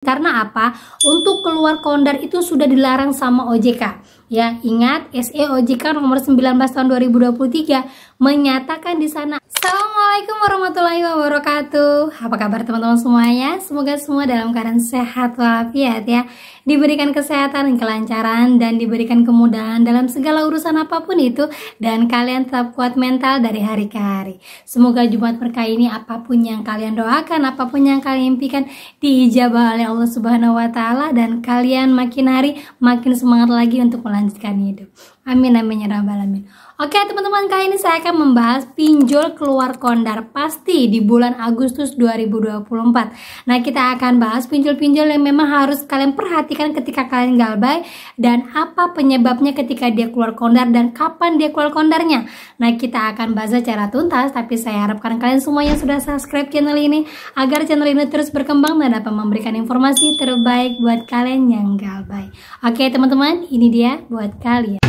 Karena apa? Untuk keluar kondar itu sudah dilarang sama OJK. Ya, ingat SE OJK nomor 19 tahun 2023 menyatakan di sana. Assalamualaikum warahmatullahi wabarakatuh. Apa kabar teman-teman semuanya? Semoga semua dalam keadaan sehat walafiat ya. Diberikan kesehatan dan kelancaran dan diberikan kemudahan dalam segala urusan apapun itu, dan kalian tetap kuat mental dari hari ke hari. Semoga Jumat berkah ini apapun yang kalian doakan, apapun yang kalian impikan diijabah oleh Allah Subhanahu wa taala, dan kalian makin hari makin semangat lagi untuk melanjutkan hidup. Amin amin ya rabbal alamin. Oke teman-teman, kali ini saya akan membahas pinjol keluar kondar pasti di bulan Agustus 2024. Nah, kita akan bahas pinjol-pinjol yang memang harus kalian perhatikan ketika kalian galbay, dan apa penyebabnya ketika dia keluar kondar dan kapan dia keluar kondarnya. Nah, kita akan bahas secara tuntas, tapi saya harapkan kalian semuanya sudah subscribe channel ini agar channel ini terus berkembang dan dapat memberikan informasi terbaik buat kalian yang galbay. Oke teman-teman, ini dia buat kalian.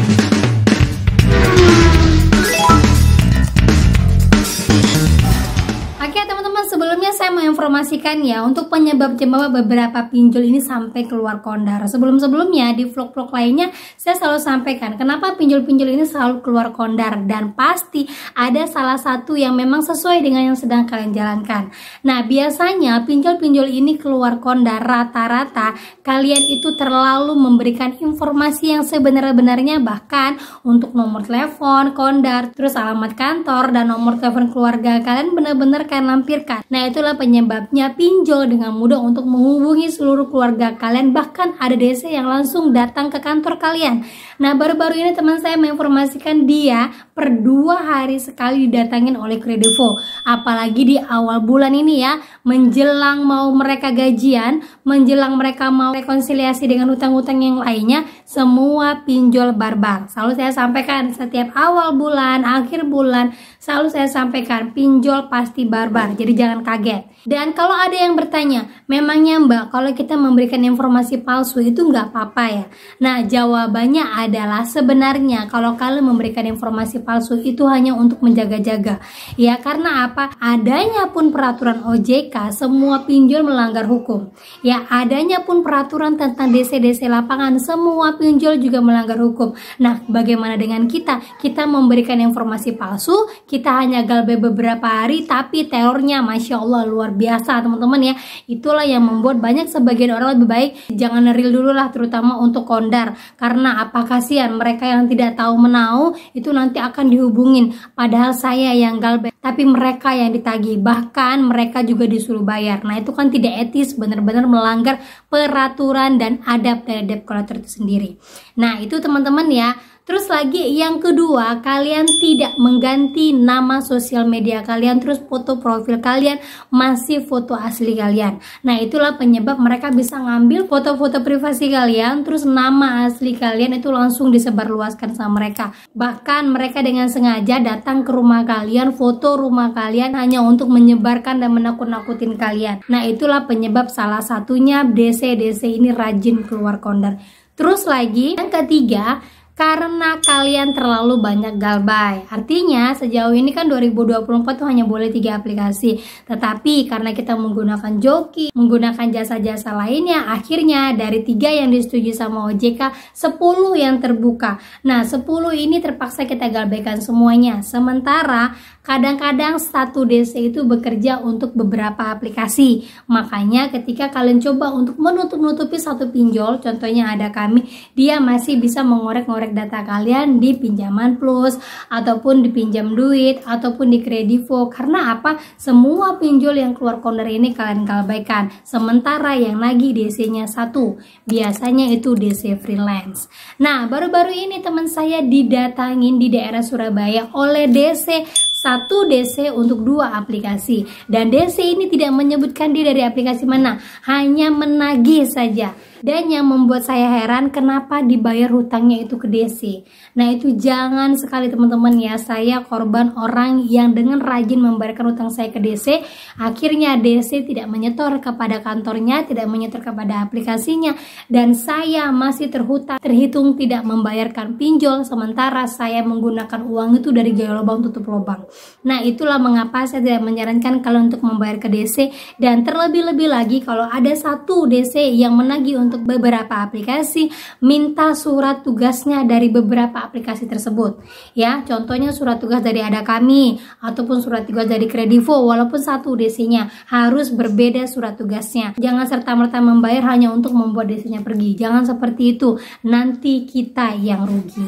Oke teman-teman, sebelumnya saya mau informasikan ya untuk penyebab beberapa pinjol ini sampai keluar kondar. Sebelumnya di vlog-vlog lainnya saya selalu sampaikan kenapa pinjol-pinjol ini selalu keluar kondar, dan pasti ada salah satu yang memang sesuai dengan yang sedang kalian jalankan. Nah, biasanya pinjol-pinjol ini keluar kondar rata-rata kalian itu terlalu memberikan informasi yang sebenar-benarnya, bahkan untuk nomor telepon kondar, terus alamat kantor dan nomor telepon keluarga kalian benar-benar kalian lampirkan. Nah, itulah penyebabnya pinjol dengan mudah untuk menghubungi seluruh keluarga kalian, bahkan ada DC yang langsung datang ke kantor kalian. Nah, baru-baru ini teman saya menginformasikan dia per 2 hari sekali didatangin oleh Kredivo, apalagi di awal bulan ini ya, menjelang mau mereka gajian, menjelang mereka mau rekonsiliasi dengan utang-utang yang lainnya, semua pinjol barbar. Selalu saya sampaikan setiap awal bulan, akhir bulan, selalu saya sampaikan pinjol pasti barbar, jadi jangan kaget. Dan kalau ada yang bertanya, memangnya Mbak kalau kita memberikan informasi palsu itu nggak apa-apa ya? Nah, jawabannya adalah sebenarnya kalau kalian memberikan informasi palsu itu hanya untuk menjaga-jaga ya. Karena apa? Adanya pun peraturan OJK, semua pinjol melanggar hukum ya. Adanya pun peraturan tentang DC-DC lapangan, semua pinjol juga melanggar hukum. Nah, bagaimana dengan kita? Kita memberikan informasi palsu, kita hanya galbay beberapa hari tapi terornya Masya Allah luar biasa teman-teman ya. Itulah yang membuat banyak sebagian orang lebih baik jangan real dulu lah, terutama untuk kondar. Karena apa, kasihan mereka yang tidak tahu menau itu nanti akan dihubungin, padahal saya yang galbay tapi mereka yang ditagih, bahkan mereka juga disuruh bayar. Nah, itu kan tidak etis, benar-benar melanggar peraturan dan adab dari debt collector itu sendiri. Nah, itu teman-teman ya. Terus lagi yang kedua, kalian tidak mengganti nama sosial media kalian, terus foto profil kalian masih foto asli kalian. Nah, itulah penyebab mereka bisa ngambil foto-foto privasi kalian, terus nama asli kalian itu langsung disebarluaskan sama mereka. Bahkan mereka dengan sengaja datang ke rumah kalian, foto rumah kalian hanya untuk menyebarkan dan menakut-nakutin kalian. Nah, itulah penyebab salah satunya DC ini rajin keluar kondar. Terus lagi yang ketiga, karena kalian terlalu banyak galbay. Artinya sejauh ini kan 2024 tuh hanya boleh 3 aplikasi. Tetapi karena kita menggunakan joki, menggunakan jasa-jasa lainnya, akhirnya dari 3 yang disetujui sama OJK, 10 yang terbuka. Nah, 10 ini terpaksa kita galbaykan semuanya. Sementara kadang-kadang satu DC itu bekerja untuk beberapa aplikasi. Makanya ketika kalian coba untuk menutup-nutupi satu pinjol, contohnya ada kami, dia masih bisa mengorek-ngorek data kalian di pinjaman plus, ataupun di pinjam duit, ataupun di Kredivo. Karena apa? Semua pinjol yang keluar kondar ini kalian galbaikan. Sementara yang nagih DC-nya satu, biasanya itu DC freelance. Nah, baru-baru ini teman saya didatangin di daerah Surabaya oleh DC, satu DC untuk 2 aplikasi, dan DC ini tidak menyebutkan dia dari aplikasi mana, hanya menagih saja. Dan yang membuat saya heran, kenapa dibayar hutangnya itu ke DC. Nah itu jangan sekali teman-teman ya, saya korban orang yang dengan rajin membayarkan hutang saya ke DC, akhirnya DC tidak menyetor kepada kantornya, tidak menyetor kepada aplikasinya, dan saya masih terhitung tidak membayarkan pinjol, sementara saya menggunakan uang itu dari gaya lubang tutup lubang. Nah itulah mengapa saya tidak menyarankan kalian untuk membayar ke DC, dan terlebih-lebih lagi kalau ada satu DC yang menagih untuk beberapa aplikasi, minta surat tugasnya dari beberapa aplikasi tersebut ya, contohnya surat tugas dari Ada Kami ataupun surat tugas dari Kredivo, walaupun satu DC-nya harus berbeda surat tugasnya. Jangan serta-merta membayar hanya untuk membuat DC-nya pergi, jangan seperti itu, nanti kita yang rugi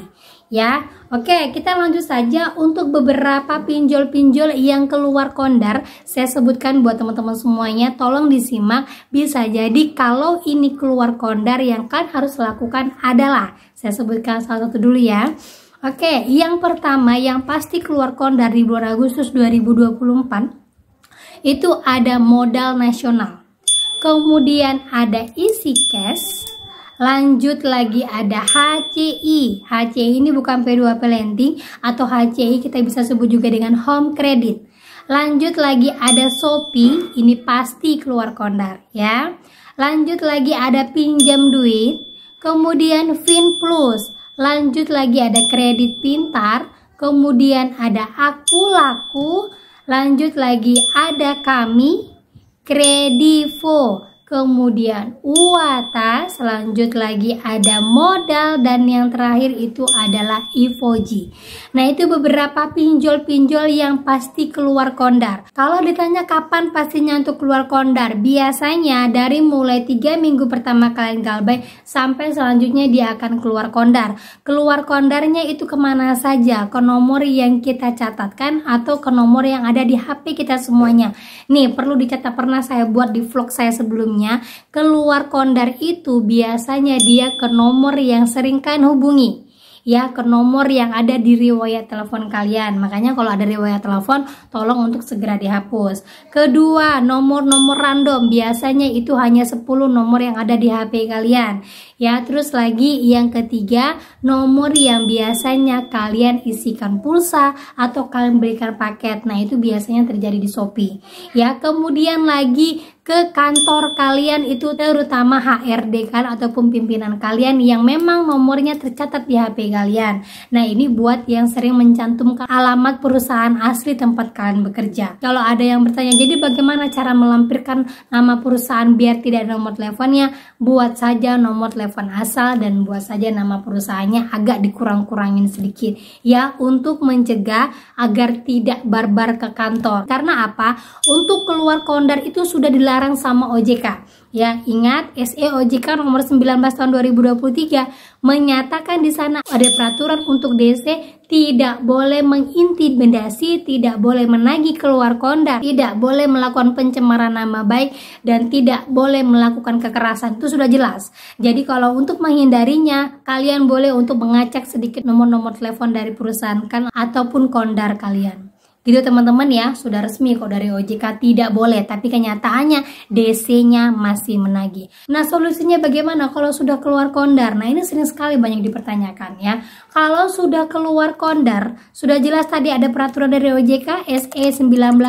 ya. Oke, kita lanjut saja untuk beberapa pinjol-pinjol yang keluar kondar. Saya sebutkan buat teman-teman semuanya, tolong disimak. Bisa jadi kalau ini keluar kondar, yang kalian harus lakukan adalah, saya sebutkan salah satu dulu ya. Oke, yang pertama yang pasti keluar kondar di bulan Agustus 2024 itu ada modal nasional, kemudian ada isi cash, lanjut lagi ada HCI. HCI ini bukan P2P lending, atau HCI kita bisa sebut juga dengan home credit. Lanjut lagi ada Shopee, ini pasti keluar kondar ya. Lanjut lagi ada pinjam duit, kemudian FinPlus. Lanjut lagi ada kredit pintar, kemudian ada Aku Laku. Lanjut lagi ada Kami, Kredivo, kemudian Uwata, selanjut lagi ada modal, dan yang terakhir itu adalah Ivoji. Nah itu beberapa pinjol-pinjol yang pasti keluar kondar. Kalau ditanya kapan pastinya untuk keluar kondar, biasanya dari mulai 3 minggu pertama kalian galbay sampai selanjutnya dia akan keluar kondar. Keluar kondarnya itu kemana saja? Ke nomor yang kita catatkan atau ke nomor yang ada di HP kita semuanya. Nih perlu dicatat, pernah saya buat di vlog saya sebelumnya. Keluar kondar itu biasanya dia ke nomor yang sering kalian hubungi ya, ke nomor yang ada di riwayat telepon kalian. Makanya kalau ada riwayat telepon tolong untuk segera dihapus. Kedua, nomor-nomor random, biasanya itu hanya 10 nomor yang ada di HP kalian ya. Terus lagi yang ketiga, nomor yang biasanya kalian isikan pulsa atau kalian berikan paket. Nah itu biasanya terjadi di Shopee ya. Kemudian lagi ke kantor kalian, itu terutama HRD kan ataupun pimpinan kalian yang memang nomornya tercatat di HP kalian. Nah ini buat yang sering mencantumkan alamat perusahaan asli tempat kalian bekerja. Kalau ada yang bertanya, jadi bagaimana cara melampirkan nama perusahaan biar tidak ada nomor teleponnya? Buat saja nomor telepon asal dan buat saja nama perusahaannya agak dikurang-kurangin sedikit ya, untuk mencegah agar tidak barbar ke kantor. Karena apa? Untuk keluar kondar itu sudah dilarang sama OJK ya. Ingat, SE OJK nomor 19 tahun 2023 menyatakan di sana ada peraturan untuk DC tidak boleh mengintimidasi, tidak boleh menagih keluar kondar, tidak boleh melakukan pencemaran nama baik, dan tidak boleh melakukan kekerasan. Itu sudah jelas. Jadi kalau untuk menghindarinya, kalian boleh untuk mengacak sedikit nomor-nomor telepon dari perusahaan kan ataupun kondar kalian. Gitu teman-teman ya, sudah resmi kok dari OJK tidak boleh, tapi kenyataannya DC-nya masih menagih. Nah solusinya bagaimana kalau sudah keluar kondar? Nah ini sering sekali banyak dipertanyakan ya. Kalau sudah keluar kondar, sudah jelas tadi ada peraturan dari OJK SE 19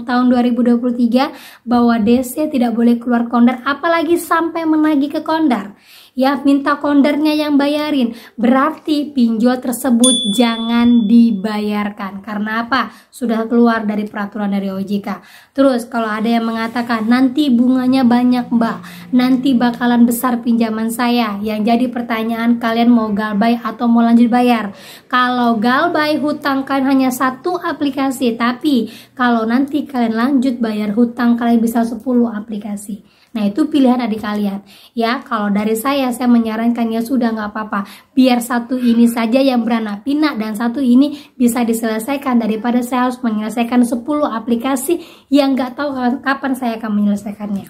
tahun 2023 bahwa DC tidak boleh keluar kondar, apalagi sampai menagih ke kondar. Ya, minta kondarnya yang bayarin. Berarti pinjol tersebut jangan dibayarkan. Karena apa? Sudah keluar dari peraturan dari OJK. Terus kalau ada yang mengatakan nanti bunganya banyak mbak, nanti bakalan besar pinjaman saya. Yang jadi pertanyaan, kalian mau galbay atau mau lanjut bayar? Kalau galbay hutang kalian hanya satu aplikasi, tapi kalau nanti kalian lanjut bayar hutang kalian bisa 10 aplikasi. Nah itu pilihan adik kalian ya. Kalau dari saya menyarankan ya sudah nggak apa-apa, biar satu ini saja yang beranak pinak dan satu ini bisa diselesaikan daripada saya harus menyelesaikan 10 aplikasi yang nggak tahu kapan saya akan menyelesaikannya.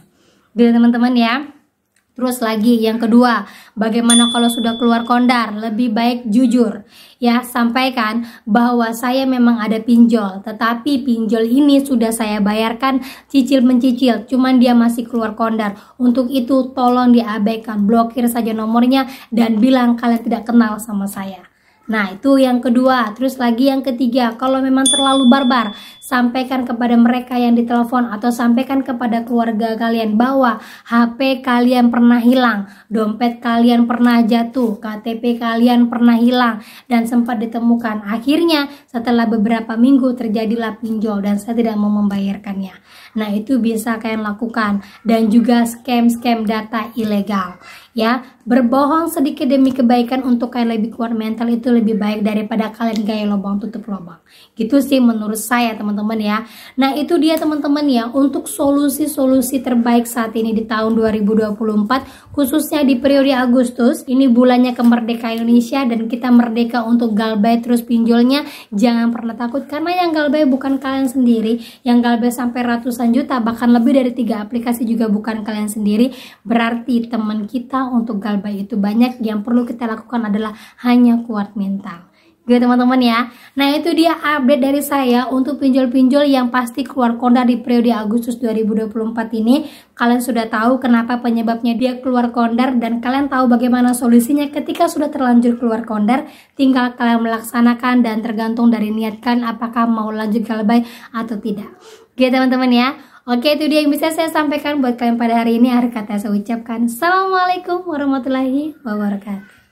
Jadi teman-teman ya, Terus lagi yang kedua, bagaimana kalau sudah keluar kondar? Lebih baik jujur. Ya, sampaikan bahwa saya memang ada pinjol, tetapi pinjol ini sudah saya bayarkan cicil mencicil, cuman dia masih keluar kondar. Untuk itu tolong diabaikan, blokir saja nomornya dan bilang kalian tidak kenal sama saya. Nah, itu yang kedua. Terus lagi yang ketiga, kalau memang terlalu barbar, sampaikan kepada mereka yang ditelepon atau sampaikan kepada keluarga kalian bahwa HP kalian pernah hilang, dompet kalian pernah jatuh, KTP kalian pernah hilang dan sempat ditemukan. Akhirnya setelah beberapa minggu terjadilah pinjol dan saya tidak mau membayarkannya. Nah, itu bisa kalian lakukan. Dan juga scam-scam data ilegal. Ya, berbohong sedikit demi kebaikan untuk kalian lebih kuat mental itu lebih baik daripada kalian gaya lubang tutup lubang. Gitu sih menurut saya teman-teman ya. Nah, itu dia teman-teman ya untuk solusi-solusi terbaik saat ini di tahun 2024 khususnya di periode Agustus. Ini bulannya kemerdekaan Indonesia dan kita merdeka untuk galbay terus pinjolnya. Jangan pernah takut karena yang galbay bukan kalian sendiri, yang galbay sampai ratusan juta bahkan lebih dari 3 aplikasi juga bukan kalian sendiri. Berarti teman kita untuk galbay itu banyak. Yang perlu kita lakukan adalah hanya kuat mental. Gitu teman-teman ya. Nah, itu dia update dari saya untuk pinjol-pinjol yang pasti keluar kondar di periode Agustus 2024 ini. Kalian sudah tahu kenapa penyebabnya dia keluar kondar dan kalian tahu bagaimana solusinya ketika sudah terlanjur keluar kondar. Tinggal kalian melaksanakan dan tergantung dari niat kalian apakah mau lanjut galbay atau tidak. Gitu teman-teman ya. Oke, itu dia yang bisa saya sampaikan buat kalian pada hari ini. Akhir kata saya ucapkan Assalamualaikum warahmatullahi wabarakatuh.